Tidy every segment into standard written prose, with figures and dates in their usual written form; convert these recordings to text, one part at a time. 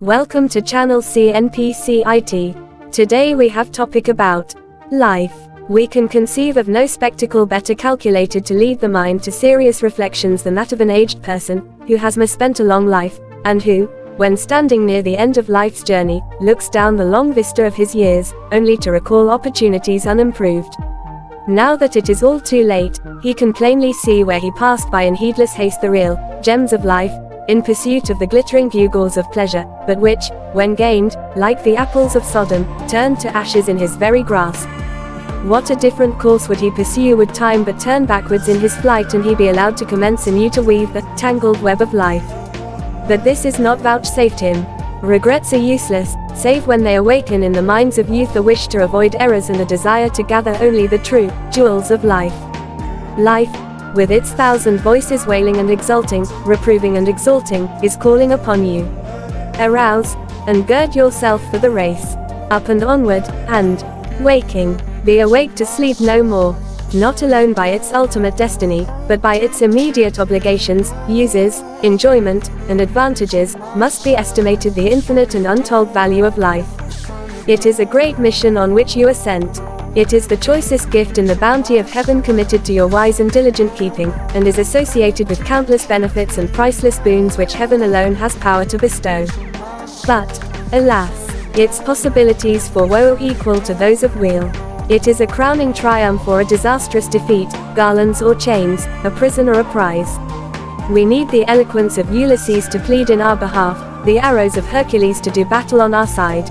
Welcome to channel CNPC-IT. Today we have topic about life. We can conceive of no spectacle better calculated to lead the mind to serious reflections than that of an aged person, who has misspent a long life, and who, when standing near the end of life's journey, looks down the long vista of his years, only to recall opportunities unimproved. Now that it is all too late, he can plainly see where he passed by in heedless haste the real gems of life, in pursuit of the glittering gewgaws of pleasure, but which, when gained, like the apples of Sodom, turned to ashes in his very grasp. What a different course would he pursue would time but turn backwards in his flight, and he be allowed to commence anew to weave the tangled web of life. But this is not vouchsafed him. Regrets are useless, save when they awaken in the minds of youth a wish to avoid errors and a desire to gather only the true jewels of life. Life, with its thousand voices wailing and exulting, reproving and exhorting, is calling upon you. Arouse, and gird yourself for the race. Up and onward, and, waking, be awake to sleep no more, not alone by its ultimate destiny, but by its immediate obligations, uses, enjoyment, and advantages, must be estimated the infinite and untold value of life. It is a great mission on which you are sent. It is the choicest gift in the bounty of heaven committed to your wise and diligent keeping, and is associated with countless benefits and priceless boons which heaven alone has power to bestow. But, alas, its possibilities for woe are equal to those of weal. It is a crowning triumph or a disastrous defeat, garlands or chains, a prison or a prize. We need the eloquence of Ulysses to plead in our behalf, the arrows of Hercules to do battle on our side.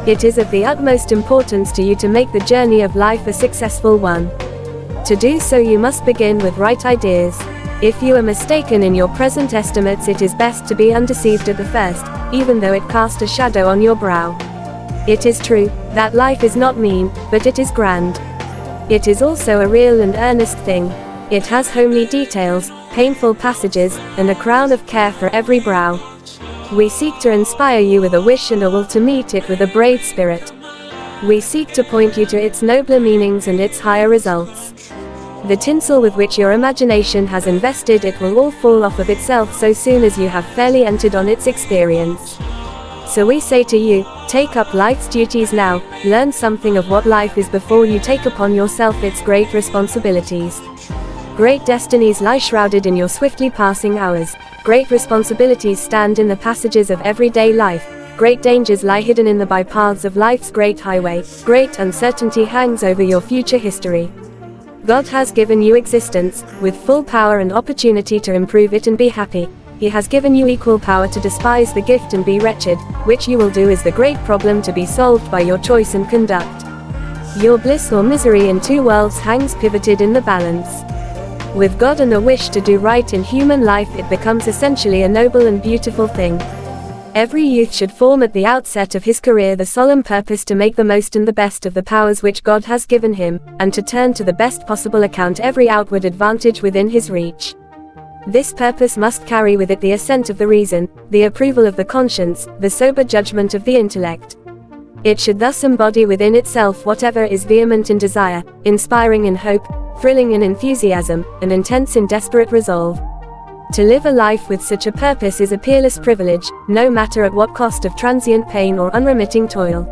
It is of the utmost importance to you to make the journey of life a successful one. To do so you must begin with right ideas. If you are mistaken in your present estimates, it is best to be undeceived at the first, even though it cast a shadow on your brow. It is true that life is not mean, but it is grand. It is also a real and earnest thing. It has homely details, painful passages, and a crown of care for every brow. We seek to inspire you with a wish and a will to meet it with a brave spirit. We seek to point you to its nobler meanings and its higher results. The tinsel with which your imagination has invested it will all fall off of itself so soon as you have fairly entered on its experience. So we say to you, take up life's duties now, learn something of what life is before you take upon yourself its great responsibilities. Great destinies lie shrouded in your swiftly passing hours. Great responsibilities stand in the passages of everyday life. Great dangers lie hidden in the bypaths of life's great highway. Great uncertainty hangs over your future history. God has given you existence, with full power and opportunity to improve it and be happy. He has given you equal power to despise the gift and be wretched. Which you will do is the great problem to be solved by your choice and conduct. Your bliss or misery in two worlds hangs pivoted in the balance. With God and a wish to do right in human life, it becomes essentially a noble and beautiful thing. Every youth should form at the outset of his career the solemn purpose to make the most and the best of the powers which God has given him, and to turn to the best possible account every outward advantage within his reach. This purpose must carry with it the assent of the reason, the approval of the conscience, the sober judgment of the intellect. It should thus embody within itself whatever is vehement in desire, inspiring in hope, thrilling in enthusiasm, and intense in desperate resolve. To live a life with such a purpose is a peerless privilege, no matter at what cost of transient pain or unremitting toil.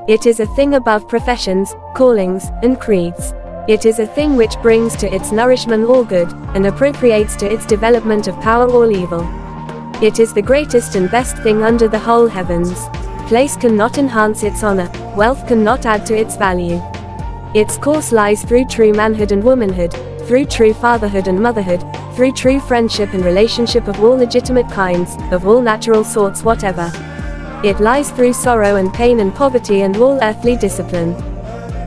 It is a thing above professions, callings, and creeds. It is a thing which brings to its nourishment all good, and appropriates to its development of power all evil. It is the greatest and best thing under the whole heavens. Place cannot enhance its honor, wealth cannot add to its value. Its course lies through true manhood and womanhood, through true fatherhood and motherhood, through true friendship and relationship of all legitimate kinds, of all natural sorts whatever. It lies through sorrow and pain and poverty and all earthly discipline.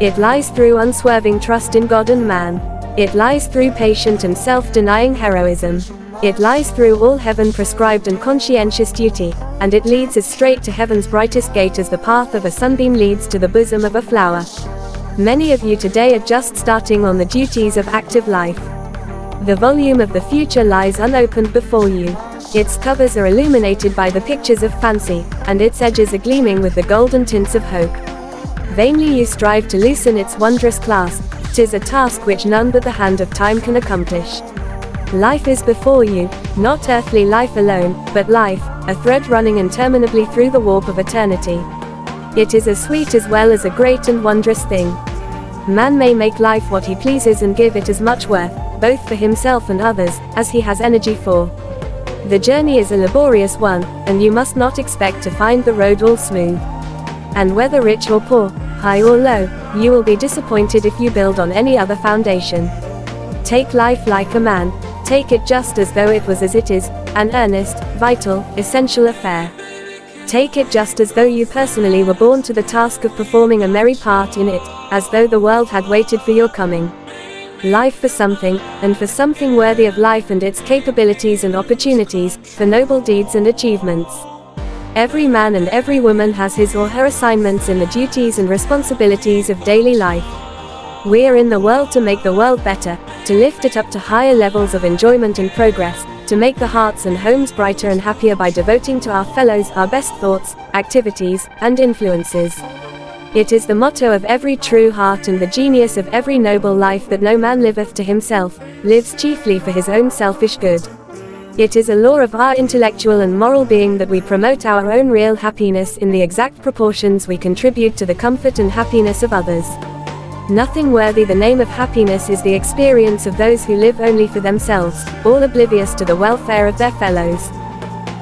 It lies through unswerving trust in God and man. It lies through patient and self-denying heroism. It lies through all heaven-prescribed and conscientious duty, and it leads as straight to heaven's brightest gate as the path of a sunbeam leads to the bosom of a flower. Many of you today are just starting on the duties of active life. The volume of the future lies unopened before you. Its covers are illuminated by the pictures of fancy, and its edges are gleaming with the golden tints of hope. Vainly you strive to loosen its wondrous clasp. 'Tis a task which none but the hand of time can accomplish. Life is before you, not earthly life alone, but life, a thread running interminably through the warp of eternity. It is a sweet as well as a great and wondrous thing. Man may make life what he pleases and give it as much worth, both for himself and others, as he has energy for. The journey is a laborious one, and you must not expect to find the road all smooth. And whether rich or poor, high or low, you will be disappointed if you build on any other foundation. Take life like a man. Take it just as though it was as it is, an earnest, vital, essential affair. Take it just as though you personally were born to the task of performing a merry part in it, as though the world had waited for your coming. Life for something, and for something worthy of life and its capabilities and opportunities, for noble deeds and achievements. Every man and every woman has his or her assignments in the duties and responsibilities of daily life. We are in the world to make the world better, to lift it up to higher levels of enjoyment and progress, to make the hearts and homes brighter and happier by devoting to our fellows our best thoughts, activities, and influences. It is the motto of every true heart and the genius of every noble life that no man liveth to himself, lives chiefly for his own selfish good. It is a law of our intellectual and moral being that we promote our own real happiness in the exact proportions we contribute to the comfort and happiness of others. Nothing worthy the name of happiness is the experience of those who live only for themselves, all oblivious to the welfare of their fellows.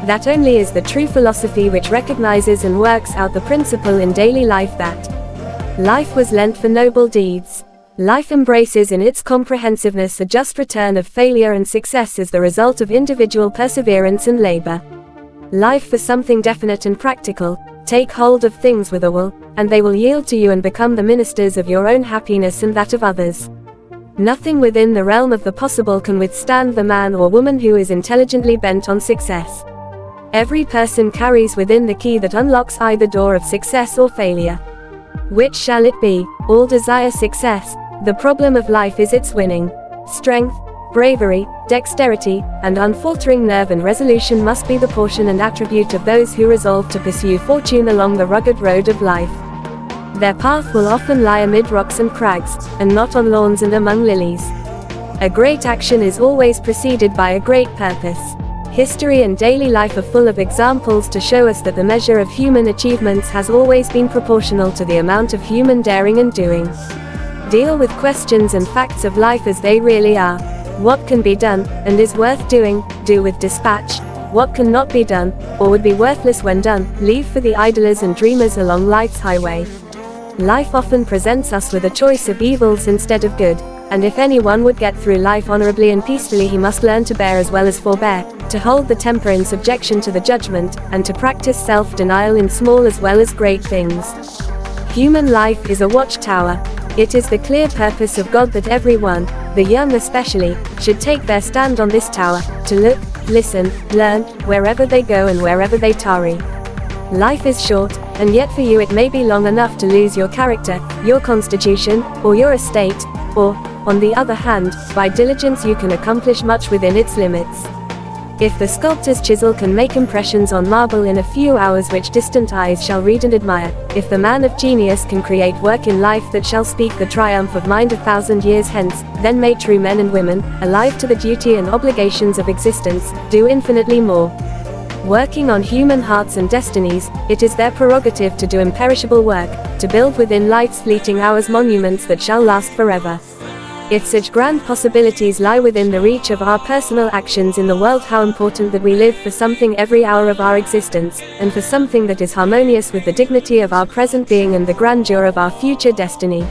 That only is the true philosophy which recognizes and works out the principle in daily life that life was lent for noble deeds. Life embraces in its comprehensiveness a just return of failure and success as the result of individual perseverance and labor. Life for something definite and practical. Take hold of things with a will, and they will yield to you and become the ministers of your own happiness and that of others. Nothing within the realm of the possible can withstand the man or woman who is intelligently bent on success. Every person carries within the key that unlocks either door of success or failure. Which shall it be? All desire success. The problem of life is its winning. Strength, bravery, dexterity, and unfaltering nerve and resolution must be the portion and attribute of those who resolve to pursue fortune along the rugged road of life. Their path will often lie amid rocks and crags, and not on lawns and among lilies. A great action is always preceded by a great purpose. History and daily life are full of examples to show us that the measure of human achievements has always been proportional to the amount of human daring and doing. Deal with questions and facts of life as they really are. What can be done, and is worth doing, do with dispatch. What cannot be done, or would be worthless when done, leave for the idlers and dreamers along life's highway. Life often presents us with a choice of evils instead of good, and if anyone would get through life honorably and peacefully, he must learn to bear as well as forbear, to hold the temper in subjection to the judgment, and to practice self-denial in small as well as great things. Human life is a watchtower. It is the clear purpose of God that everyone, the young especially, should take their stand on this tower, to look, listen, learn, wherever they go and wherever they tarry. Life is short, and yet for you it may be long enough to lose your character, your constitution, or your estate, or, on the other hand, by diligence you can accomplish much within its limits. If the sculptor's chisel can make impressions on marble in a few hours which distant eyes shall read and admire, if the man of genius can create work in life that shall speak the triumph of mind 1,000 years hence, then may true men and women, alive to the duty and obligations of existence, do infinitely more. Working on human hearts and destinies, it is their prerogative to do imperishable work, to build within life's fleeting hours monuments that shall last forever. If such grand possibilities lie within the reach of our personal actions in the world, how important that we live for something every hour of our existence, and for something that is harmonious with the dignity of our present being and the grandeur of our future destiny.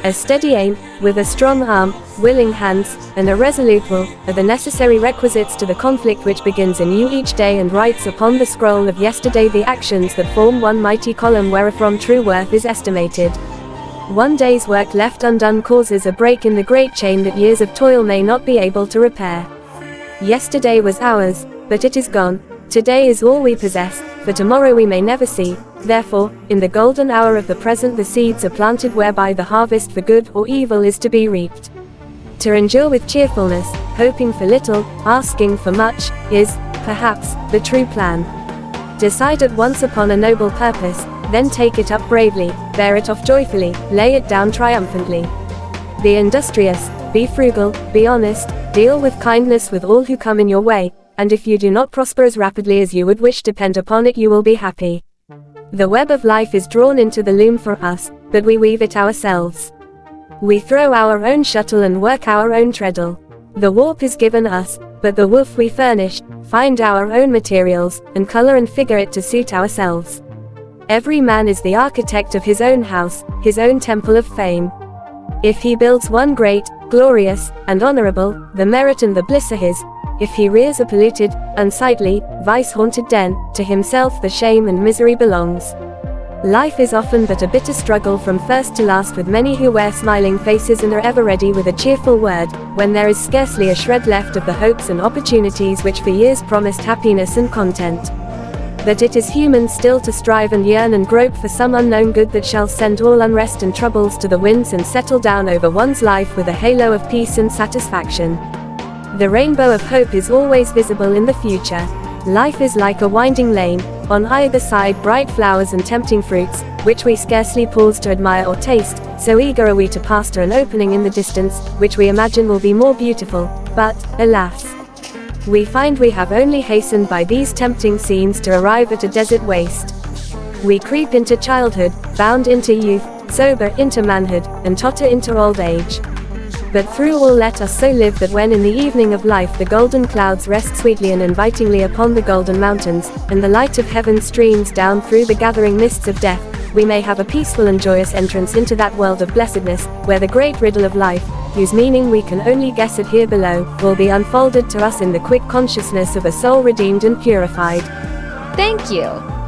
A steady aim, with a strong arm, willing hands, and a resolute will, are the necessary requisites to the conflict which begins anew each day and writes upon the scroll of yesterday the actions that form one mighty column wherefrom true worth is estimated. One day's work left undone causes a break in the great chain that years of toil may not be able to repair. Yesterday was ours, but it is gone. Today is all we possess, for tomorrow we may never see. Therefore, in the golden hour of the present the seeds are planted whereby the harvest for good or evil is to be reaped. To endure with cheerfulness, hoping for little, asking for much, is, perhaps, the true plan. Decide at once upon a noble purpose, then take it up bravely, bear it off joyfully, lay it down triumphantly. Be industrious, be frugal, be honest, Deal with kindness with all who come in your way, and if you do not prosper as rapidly as you would wish, depend upon it, you will be happy. The web of life is drawn into the loom for us, but we weave it ourselves. We throw our own shuttle and work our own treadle. The warp is given us, but the woof we furnish, find our own materials, and color and figure it to suit ourselves. Every man is the architect of his own house, his own temple of fame. If he builds one great, glorious, and honorable, the merit and the bliss are his. If he rears a polluted, unsightly, vice-haunted den, to himself the shame and misery belongs. Life is often but a bitter struggle from first to last, with many who wear smiling faces and are ever ready with a cheerful word, when there is scarcely a shred left of the hopes and opportunities which for years promised happiness and content. That it is human still to strive and yearn and grope for some unknown good that shall send all unrest and troubles to the winds and settle down over one's life with a halo of peace and satisfaction. The rainbow of hope is always visible in the future. Life is like a winding lane, on either side bright flowers and tempting fruits, which we scarcely pause to admire or taste, so eager are we to pass to an opening in the distance, which we imagine will be more beautiful, but, alas! We find we have only hastened by these tempting scenes to arrive at a desert waste. We creep into childhood, bound into youth, sober into manhood, and totter into old age. But through all let us so live that when in the evening of life the golden clouds rest sweetly and invitingly upon the golden mountains, and the light of heaven streams down through the gathering mists of death, we may have a peaceful and joyous entrance into that world of blessedness, where the great riddle of life, whose meaning we can only guess at here below, will be unfolded to us in the quick consciousness of a soul redeemed and purified. Thank you.